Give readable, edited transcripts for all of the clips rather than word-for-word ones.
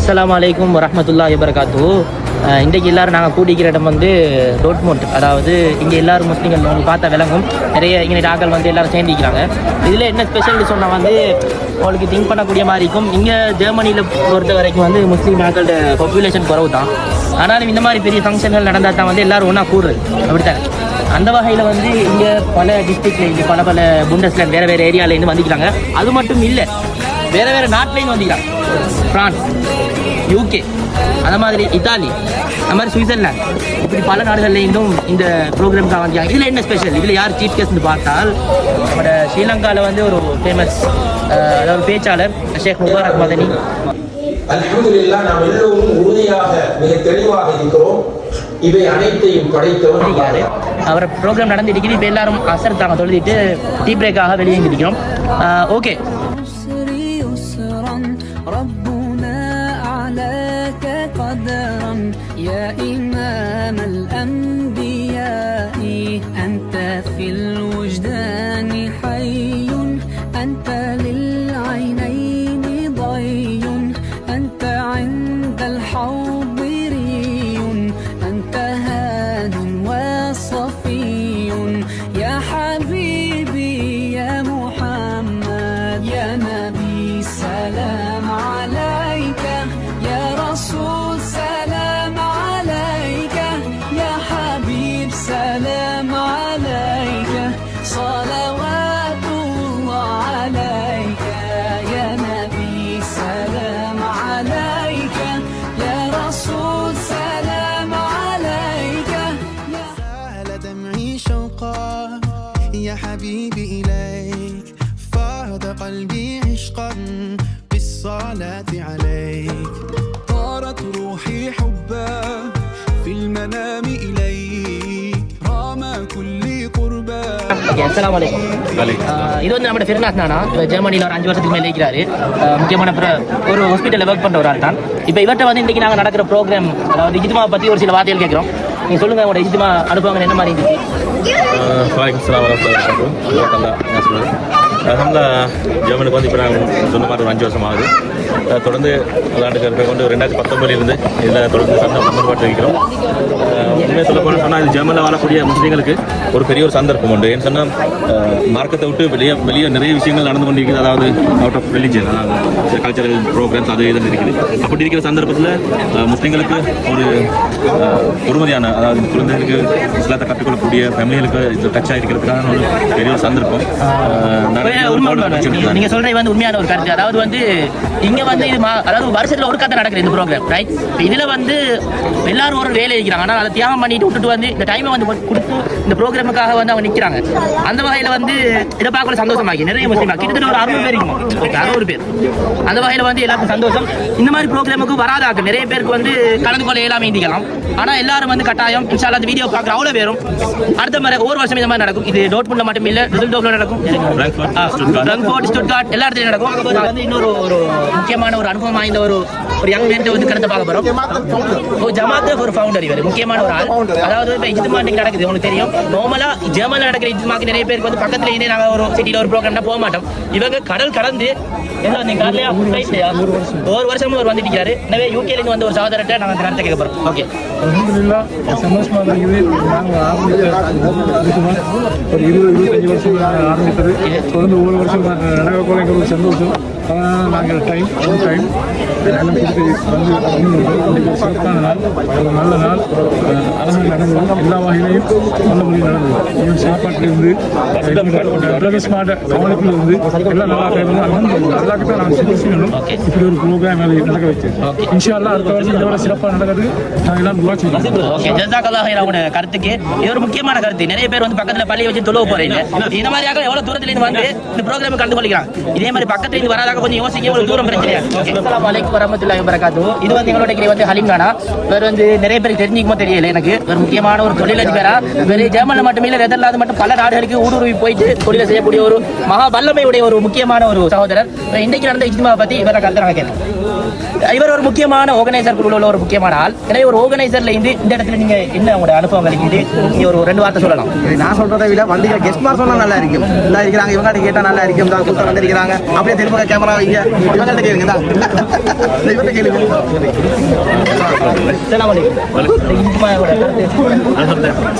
அஸ்ஸலாமு அலைக்கும் வரஹ்மத்துல்லாஹி வபரகாத்துஹு. இன்றைக்கு எல்லோரும் நாங்கள் கூட்டிக்கிற இடம் வந்து டோட்மோண்ட். அதாவது இங்கே எல்லோரும் முஸ்லீம்கள் உங்களுக்கு பார்த்தா விளங்கும். நிறைய இங்கே ஆக்கள் வந்து எல்லோரும் சேர்ந்திக்கிறாங்க. இதில் என்ன ஸ்பெஷல்னு சொன்னால் வந்து உங்களுக்கு திங்க் பண்ணக்கூடிய மாதிரி இருக்கும். இங்கே ஜெர்மனியில் பொறுத்த வரைக்கும் வந்து முஸ்லீம் ஆக்களோட பாப்புலேஷன் குறவு தான். ஆனாலும் இந்த மாதிரி பெரிய ஃபங்க்ஷன்கள் நடந்தால் தான் வந்து எல்லோரும் ஒன்றா கூடுறது. அப்படித்தான் அந்த வகையில் வந்து இங்கே பல டிஸ்ட்ரிக்ட்லேருந்து பல புண்டஸ்லேண்ட் வேறு வேறு ஏரியாவிலேருந்து வந்துக்கிறாங்க. அது மட்டும் இல்லை, வேறு நாட்டிலேருந்து வந்துக்கிறாங்க. ஃப்ரான்ஸ், யூகே, அந்த மாதிரி இத்தாலி, அந்த மாதிரி சுவிட்சர்லாந்து, இப்படி பல நாடுகள்லேருந்தும் இந்த ப்ரோக்ராம்காக வந்தாங்க. இதில் என்ன ஸ்பெஷல், இதில் யார் சீஃப் கெஸ்ட்னு பார்த்தால் நம்மளோட ஸ்ரீலங்காவில் வந்து ஒரு ஃபேமஸ் அதாவது பேச்சாளர் ஷேக் முபாரக் மதனி. அல்ஹம்துலில்லாஹ், நாம் எல்லோரும் உறுதியாக மிக தெளிவாக இருக்கிறோம். இவை அனைத்தையும் படைத்தவர் அவர் ப்ரோக்ராம் நடந்துட்டு இப்போ எல்லாரும் அசர் தாங்க தொழுதிட்டு டீ பிரேக்காக வெளியே இருக்கிறோம். ஓகே, يا إمام الأنبياء أنت في الوجدان حي أنت للعينين ضي أنت عند الحوض ري أنت هاد وصفي يا حبيبي يا محمد يا نبي سلام عليك يا رسول سلام عليك يا حبيب سلام عليك صلوات الله عليك يا نبي سلام عليك يا رسول سلام عليك سال دمعي شوقا يا حبيبي إليك فاض قلبي عشقا بالصلاة عليك طارت روحي حبا في المنام إليك رام كل قربا. அஸ்ஸலாமு அலைக்கும். இது வந்து நம்ம ஃபிர்னாஸ் நானா, ஜெர்மனியில் ஒரு 5 வருஷத்துக்கு மேலே இருக்கிறாரு. முக்கியமான ஒரு ஹாஸ்பிட்டலில் ஒர்க் பண்ணுற ஒரு ஆள் தான். இப்போ இவர்கிட்ட வந்து இன்றைக்கி நாங்கள் நடக்கிற ப்ரோக்ராம், அதாவது இஜ்திமா பற்றி ஒரு சில வார்த்தைகள் கேட்குறோம். நீங்கள் சொல்லுங்கள், உங்களோட இஜ்திமா அனுபவங்கள் என்ன மாதிரி இருந்துச்சு? வலைக்கம் அல்ஹம்துலில்லாஹ், ஜெர்மனுக்கு வந்து இப்போ நாங்கள் சொன்ன மாதிரி ஒரு 5 வருஷம் ஆகுது. தொடர்ந்து விளையாட்டுக்கு கொண்டு 2019 இதில் தொடர்ந்து சந்தர்ப்பப்பட்டு இருக்கிறோம். உண்மையை சொல்ல போனால் சொன்னால் இது ஜெர்மனில் வாழக்கூடிய முஸ்லீம்களுக்கு ஒரு பெரிய ஒரு சந்தர்ப்பம் உண்டு. ஏன்னு சொன்னால் மார்க்கத்தை விட்டு வெளியே நிறைய விஷயங்கள் நடந்து கொண்டிருக்குது. அதாவது அவுட் ஆஃப் ரிலிஜன், அதாவது கல்ச்சரல் ப்ரோக்ராம்ஸ் அது இதுன்னு இருக்குது. அப்படி இருக்கிற சந்தர்ப்பத்தில் முஸ்லீம்களுக்கு ஒரு பொறுமதியான, அதாவது குழந்தைகளுக்கு இஸ்லாத்தை கற்றுக்கொள்ளக்கூடிய ஃபேமிலிகளுக்கு இது டச் ஆகிருக்கிறதுக்கான ஒரு பெரிய ஒரு சந்தர்ப்பம். நீங்க சொல்றது வந்து உண்மையான ஒரு கருத்து. அதாவது வந்து இங்க வந்து இது அதாவது வருஷத்துல ஒரு கதை நடக்குது இந்த ப்ரோக்ராம், ரைட்? இதுல வந்து எல்லாரும் ஒரு வேலை இருக்கிறாங்க, ஆனால் அதை தியாகம் பண்ணிட்டு விட்டுட்டு வந்து இந்த டைமை வந்து கொடுத்து இந்த ப்ரோக்ராமுக்காக வந்து அவங்க நிற்கிறாங்க. அந்த வகையில் வந்து இதை பார்க்கல சந்தோஷமாகி நிறைய முஸ்லீம் கிட்டத்தட்ட ஒரு 60 பேர் இருக்கும், 60 பேர். அந்த வகையில் வந்து எல்லாருக்கும் சந்தோஷம். இந்த மாதிரி ப்ரோக்ராமுக்கு வராதாக்க நிறைய பேருக்கு வந்து கலந்து கொள்ள இயலாமல் இந்திக்கலாம். ஆனால் எல்லாரும் வந்து கட்டாயம் இன்ஷா அல்லாஹ் வீடியோ பார்க்குற அவ்வளோ பேரும் அடுத்த மாதிரி ஒரு வருஷம் இந்த மாதிரி நடக்கும். இது டோட்மூண்ட்ல மட்டும் இல்லை, டிசல்டோஃப்ல நடக்கும், ஃப்ராங்க்ஃபர்ட், ஸ்டுட்கார்ட் எல்லா இடத்துலையும் நடக்கும். வந்து இன்னொரு ஒரு முக்கியமான ஒரு அனுபவம் வாய்ந்த ஒரு யங் மேன் வந்து கருத்தை பார்க்க போறோம். ஜமாத் ஒரு ஃபவுண்டர், இவர் முக்கியமான ஒரு ஆள். அதாவது இப்போ இஜ்திமா நடக்குது, உங்களுக்கு தெரியும். நார்மலா ஜெர்மனில் நடக்கிற இஜ்திமாக்கு நிறைய பேருக்கு வந்து பக்கத்துல இருந்து நாங்கள் ஒரு சிட்டியில் ஒரு ப்ரோக்ராம்னா போக மாட்டோம். இவங்க கடல் கடந்து ஒரு வருஷமும் அவர் வந்துட்டு இருக்காரு. எனவே யூகேலேருந்து வந்து ஒரு சகோதரத்தை நாங்கள் அந்த கருத்தை கேட்க போறோம். ஓகே, அல்ஹம்துலில்லாஹ், சந்தோஷமா இருக்குது. நாங்கள் ஒரு 20-25 வருஷம் ஆரம்பித்தது தொடர்ந்து ஒவ்வொரு வருஷம் நடக்கக்கூடிய ஒரு சந்தோஷம். அதனால் நாங்கள் டைம் எல்லாம் கொடுத்து வந்து சிறப்பான நாள், ஒரு நல்ல நாள், அழகாக நடந்தது. எல்லா வகையிலையும் நல்ல முறையில் நடந்தது. இவன் சாப்பாட்டிலிருந்து ஸ்மார்ட் கவனிப்பிலிருந்து எல்லாம் நல்லா நல்லாக்கு தான் நாங்கள் சிறப்பு செய்யணும். இப்படி ஒரு ப்ரோக்ராம் நடக்க வச்சு இன்ஷா அல்லாஹ் அடுத்த வருஷம் இதோட சிறப்பாக நடக்கிறது நாங்கள் எல்லாம் உருவாக்கி கருத்துக்கு இது ஒரு முக்கியமான கருத்து. நிறைய பேர் வந்து பக்கத்தில் பள்ளியை வச்சு தொழுவ போறீங்க. இந்த மாதிரியாக எவ்வளவு தூரத்திலிருந்து வந்து இந்த ப்ரோக்ராம் கலந்து கொள்கிறாங்க. இதே மாதிரி பக்கத்துல இருந்து வராதாக கொஞ்சம் யோசிக்க ஒரு தூரம் பிரச்சனை. அஸ்ஸலாமு அலைக்கும் வரஹ்மத்துல்லாஹி வபரகாத்துஹு. இது வந்து எங்களோட வந்து ஹலீம் கானா. இவர் வந்து நிறைய பேருக்கு தெரிஞ்சுக்குமோ தெரியல எனக்கு. ஒரு முக்கியமான ஒரு தொழிலதிபரா இவர் ஜெர்மனில் மட்டும் இல்லை, நெதர்லாந்து மட்டும் பல நாடுகளுக்கு ஊடுருவி போயிட்டு தொழிலை செய்யக்கூடிய ஒரு மகா வல்லமையுடைய ஒரு முக்கியமான ஒரு சகோதரர். இன்றைக்கு நடந்த இஜ்திமாவை பற்றி இவரை கருத்து நான் கேட்கிறேன். இவர் ஒரு முக்கியமான ஆர்கனைசர் குழுவில் உள்ள ஒரு முக்கியமான ஆள். எனவே ஒரு ஆர்கனைசர்ல இருந்து இந்த இடத்துல நீங்க என்ன உங்களோட அனுபவங்கள் இருந்து நீங்க ஒரு 2 வார்த்தை சொல்லலாம். நான் சொல்றதை விட வந்து கெஸ்ட் மார் சொன்னா நல்லா இருக்கும். நல்லா இருக்கிறாங்க, இவங்க கேட்டா நல்லா இருக்கும். தான் கூட்டம் வந்திருக்கிறாங்க, அப்படியே திரும்ப கேமரா வைங்க, இவங்கள்ட்ட கேளுங்க. இவர்கிட்ட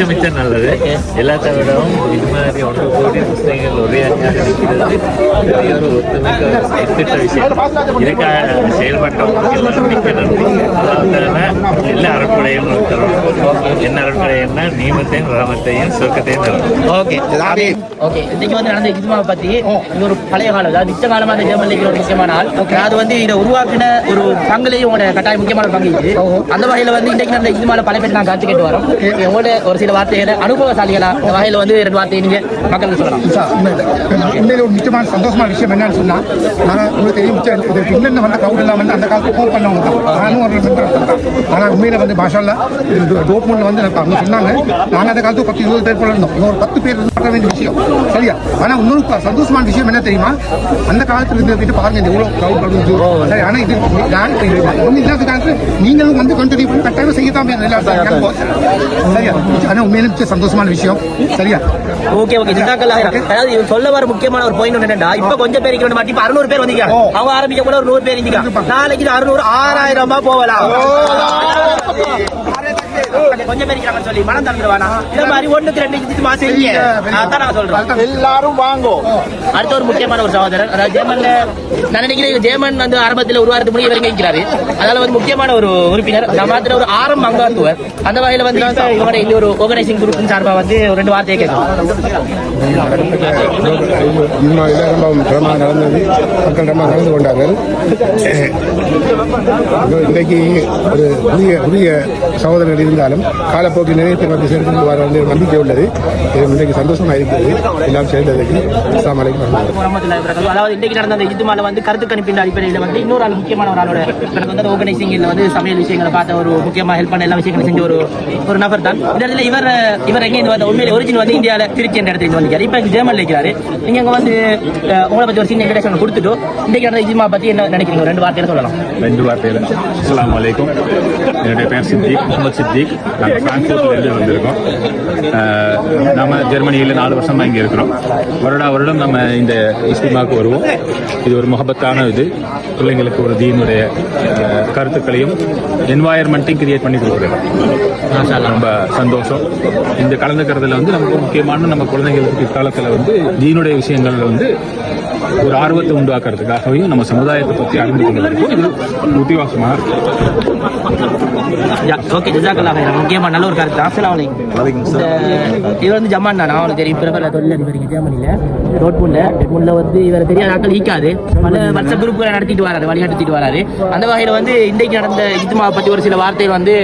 மிச்சம் நல்லது. எல்லாத்த விடவும் இது மாதிரி 1 கோடி புத்தகங்கள் ஒரே அஞ்சாக பெரிய ஒரு ஒத்துமைக்கு எடுத்துட்ட விஷயம். இதுக்காக செயல்பட்டவங்க எல்லாரும் மிக்க நன்றி. எல்லா அறப்படையும் தரும். என்ன அறப்படைன்னா நீமத்தையும் ரமத்தையும் சொர்க்கத்தையும் தரும். Okay okay. இன்னைக்கு வந்து நடந்த இஜ்மாவை பத்தி இது ஒரு பழைய காலம், அதாவது நிச்சய காலமா அந்த ஜெர்மன் லீக்ல ஒரு முக்கியமான ஆள். அது வந்து இதை உருவாக்கின ஒரு பங்குலையும் உங்களோட கட்டாயம் முக்கியமான பங்கு இருக்கு. அந்த வகையில வந்து இன்றைக்கு நடந்த இஜ்மால பல பேர் நான் கருத்து கேட்டு வரோம். உங்களோட ஒரு சில வார்த்தைகளை அனுபவசாலிகளா இந்த வகையில வந்து 2 வார்த்தையை நீங்க மக்களுக்கு சொல்லலாம். உண்மையில ஒரு முக்கியமான சந்தோஷமான விஷயம் என்னன்னு சொன்னா, நான் உங்களுக்கு தெரியும் இதற்கு இன்னும் வந்து க்ரௌட் எல்லாம் வந்து அந்த காலத்து ஃபோன் பண்ணவங்க தான். நானும் ஒரு மெம்பர் தான். ஆனால் உண்மையில வந்து மாஷால்லா டோப்மூன்ல வந்து அவங்க சொன்னாங்க, நாங்கள் அந்த காலத்து 10-20 பேர் போல இருந்தோம். இன்னொரு 10 பேர் பண்ண வேண்டிய விஷயம் சரியா. ஆனால் இன்னொரு சந்தோஷமான விஷயம் என்ன தெரியுமா, அந்த காலத்துல இருந்துட்டு பாருங்க இந்த எவ்வளவு க்ரௌட் வந்து சரி. ஆனால் இது ஒன்றும் இல்லாத காலத்துல நீங்களும் வந்து கண்டினியூ பண்ணி கட்டாயம் செய்யத்தான் சரியா. ஆனால் உண்மையில சந்தோஷமான விஷயம் சரியா. ஓகே அதாவது இவன் சொல்ல வர முக்கியமான ஒரு பாயிண்ட் என்னடா, இப்ப கொஞ்சம் பேருக்கு வந்து மாட்டி 600 பேர் வந்தீங்க. அவங்க ஆரம்பிக்க கூட ஒரு 100 பேர் இருந்தீங்க. நாளைக்கு 600 6000 போகலாம். கொஞ்சம் பேர் சொல்லி மனம் தந்துருவானா இந்த மாதிரி 1-2 மாசம் சொல்றேன். எல்லாரும் வாங்கோ. அடுத்த ஒரு முக்கியமான ஒரு சகோதரர், அதாவது ஜெர்மன்ல நான் நினைக்கிறேன் ஜெர்மன் வந்து ஆரம்பத்தில் உருவாரத்துக்கு முன்னாடி இவங்க இருக்கிறாரு. அதனால வந்து முக்கியமான ஒரு உறுப்பினர் ஜமாத்துல ஒரு ஆரம்ப அங்கத்துவர். அந்த வகையில வந்து இவங்க இந்த ஒரு ஆர்கனைசிங் குரூப்பின் சார்பா வந்து 2 வார்த்தையை கேட்கலாம். நடந்தது, மக்கள் ரொம்ப கலந்து கொண்டார்கள். இன்றைக்கு ஒரு உரிய சகோதரர்கள் இருந்தாலும் காலப்போக்கில் நிறைய பேர் வந்து சேர்ந்து வர வந்து நம்பிக்கை உள்ளது. இது இன்றைக்கு சந்தோஷமா இருக்கிறது எல்லாம் சேர்ந்ததுக்கு. அஸ்ஸலாமு அலைக்கும். அதாவது இன்றைக்கு நடந்த அந்த இஜ்மால வந்து கருத்து கணிப்பின் அடிப்படையில் வந்து இன்னொரு ஆள் முக்கியமான ஒரு ஆளோட வந்து ஆர்கனைசிங்ல வந்து சமையல் விஷயங்களை பார்த்த ஒரு முக்கியமாக ஹெல்ப் பண்ண எல்லா விஷயங்களும் செஞ்ச ஒரு நபர் தான். இந்த இடத்துல இவர் எங்க வந்து உண்மையில ஒரிஜினல் வந்து இந்தியாவில திருச்சி என்ற இடத்துல வந்திருக்காரு. இப்ப ஜெர்மன்ல இருக்கிறாரு. நீங்க அங்க வந்து உங்களை பத்தி ஒரு சின்ன இன்ட்ரோடக்ஷன் கொடுத்துட்டு இன்றைக்கு நடந்த இஜ்மா பத்தி என்ன நினைக்கிறீங்க? 2 வார்த்தையில சொல்லலாம். 2 வார்த்தையில. அஸ்ஸலாமு அலைக்கும். என்னுடைய பேர் சித்திக், முகமது சித்திக். நாங்கள் பிரான்ஸ்போர்ட்லேருந்து வந்திருக்கோம். நம்ம ஜெர்மனியில் 4 வருஷமாக இங்கே இருக்கிறோம். வருடம் நம்ம இந்த இஸ்திமாவுக்கு வருவோம். இது ஒரு முகபத்தான இது. பிள்ளைங்களுக்கு ஒரு தீனுடைய கருத்துக்களையும் என்வாயர்மெண்ட்டையும் கிரியேட் பண்ணி கொடுக்குறது ரொம்ப சந்தோஷம். இந்த கலந்துக்கிறதுல வந்து நமக்கு முக்கியமான நம்ம குழந்தைங்களுக்கு இக்காலத்தில் வந்து தீனுடைய விஷயங்கள் வந்து ஒரு ஆர்வத்தை உண்டாக்குறதுக்காகவும் நம்ம சமுதாயத்தை பற்றி அறிந்து கொள்வதற்கும் இது உத்தியோகமாக முக்கியமா நல்ல ஒரு கருத்து. இவர் வந்து ஜமான் தான், அவனுக்கு தெரியும். பிரபல தொழிலதிபர் ஜெர்மனில டோட்மூன்ல வந்து இவர் தெரியாத ஆட்கள் ஈக்காது பல வருஷ குரூப்புகளை நடத்திட்டு வராரு, வழிநடத்திட்டு வராரு. அந்த வகையில வந்து இன்றைக்கு நடந்த இஜ்மாவை பத்தி ஒரு சில வார்த்தைகள் வந்து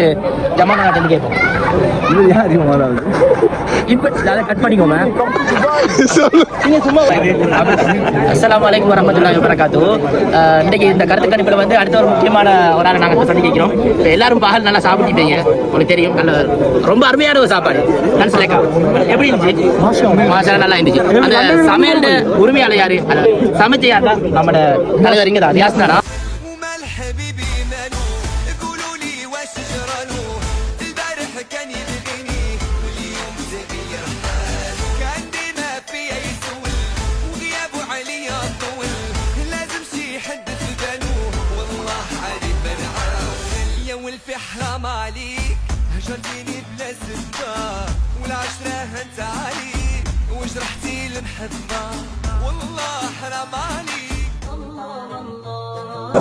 ஜமான் நாட்டில் கேட்போம். கட் பண்ணிக்கோங்க. அஸ்ஸலாமு அலைக்கும் வரஹ்மத்துல்லாஹி வபரகாத்துஹு. இன்னைக்கு இந்த கருத்து கணிப்புல வந்து அடுத்த ஒரு முக்கியமான ஒரு ஆளை நாங்க சொல்லி கேட்கிறோம். எல்லாரும் பகல் நல்லா சாப்பிட்டீங்க, உங்களுக்கு தெரியும். நல்ல ரொம்ப அருமையான ஒரு சாப்பாடு. எப்படி இருந்துச்சு? மாஷா நல்லா இருந்துச்சு. அந்த சமையல் உரிமையாளர் யாரு? சமைச்ச யார் தான்? நம்மளோட தலைவர் இங்க தான் யாஸ்னாடா. حرام عليك هجرتيني بلا سبة والعشرة هنت عليك وجرحتي المحبة والله حرام عليك.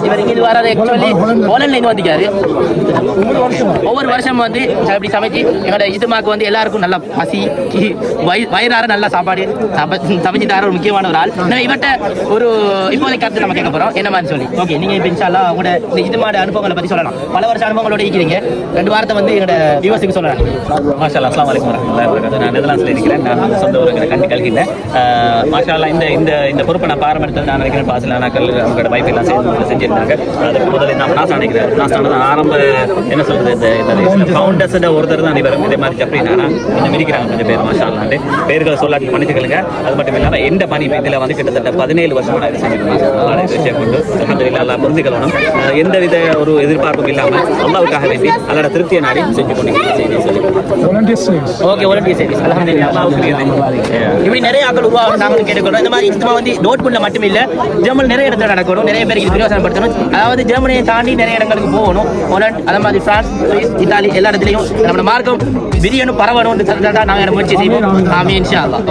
இவர் இங்க வராது ஹோலண்ட்ல வந்திருக்காரு. ஒவ்வொரு வருஷம் வந்து இப்படி சமைச்சு எங்களோட இஜ்மாக்கு வந்து எல்லாருக்கும் நல்லா பசி வயிறார நல்ல சாப்பாடு சமைச்சு தர ஒரு முக்கியமான ஒரு ஆள். இவர்கிட்ட ஒரு இப்போதைக்கு கருத்து நம்ம கேட்க போறோம் என்ன மாதிரி சொல்லி. ஓகே, நீங்க இப்ப இன்ஷா அல்லாஹ் உங்களோட இந்த இஜ்மாட அனுபவங்களை பத்தி சொல்லலாம். பல வருஷ அனுபவங்களோட இருக்கிறீங்க. 2 வார்த்தை வந்து எங்களோட வியூவர்ஸுக்கு சொல்லலாம். மாஷா அல்லாஹ். அஸ்ஸலாமு அலைக்கும் வரஹ்மத்துல்லாஹி வபரகாத்துஹு. நான் நெதர்லாண்ட்ஸ்ல இருக்கிறேன். நான் சொந்த ஊருக்கு கண்டி கல்கின்றேன். மாஷா அல்லாஹ் இந்த பொறுப்பை நான் பாரம்பரியத்தில் நான் நினைக்கிறேன். பாசில நாக்கள் அவங்களோட வைஃப் எல்லாம் செஞ்சிருந்தாங்க. அதுக்கு முதல்ல நான் நினைக்கிறேன். நான் ஆரம்ப என்ன சொல்றது இந்த ஃபவுண்டர்ஸோட ஒருத்தர் தான் இவர். இதே மாதிரி ஜப்ரி நானா கொஞ்சம் இருக்கிறாங்க கொஞ்சம் பேர். மாஷா அல்லாஹ் பேர்களை சொல்லாட்டி மன்னிச்சுக்கலுங்க. அது மட்டும் இல்லாமல் எந்த பணி இதில் வந்து கிட்டத்தட்ட 17 வருஷமாக நான் செஞ்சுருக்கேன். விஷயம் கொண்டு அல்ஹம்துலில்லாஹ் புரிஞ்சுக்கணும். எந்தவித ஒரு எதிர்பார்ப்பும் இல்லாமல் அல்லாஹ்வுக்காக வேண்டி அல்லாஹ்வோட திருப்தியை நாடி செஞ்சு கொண்டு சொல்லி ஓகே வாலண்டியர் சர்வீஸ் அல்ஹம்துலில்லாஹ். இப்படி நிறைய ஆட்கள் உருவாக நாங்களும் கேட்டுக்கிறோம். இந்த மாதிரி இஸ்திமா வந்து டோட்மூன்ல மட்டும் இல்ல, ஜெர்மன் நிறைய இடத்துல நடக்கணும். நிறைய பேருக்கு பிரயோசனம் விரிவுபடுத்தணும். அதாவது ஜெர்மனியை தாண்டி நிறைய இடங்களுக்கு போகணும். போலண்ட், அதே மாதிரி பிரான்ஸ், சுவிஸ், இத்தாலி எல்லா இடத்துலையும் நம்மளோட மார்க்கம் விரியணும், பரவணும். நாங்கள் முயற்சி செய்வோம். ஆமீன் இன்ஷா அல்லாஹ்.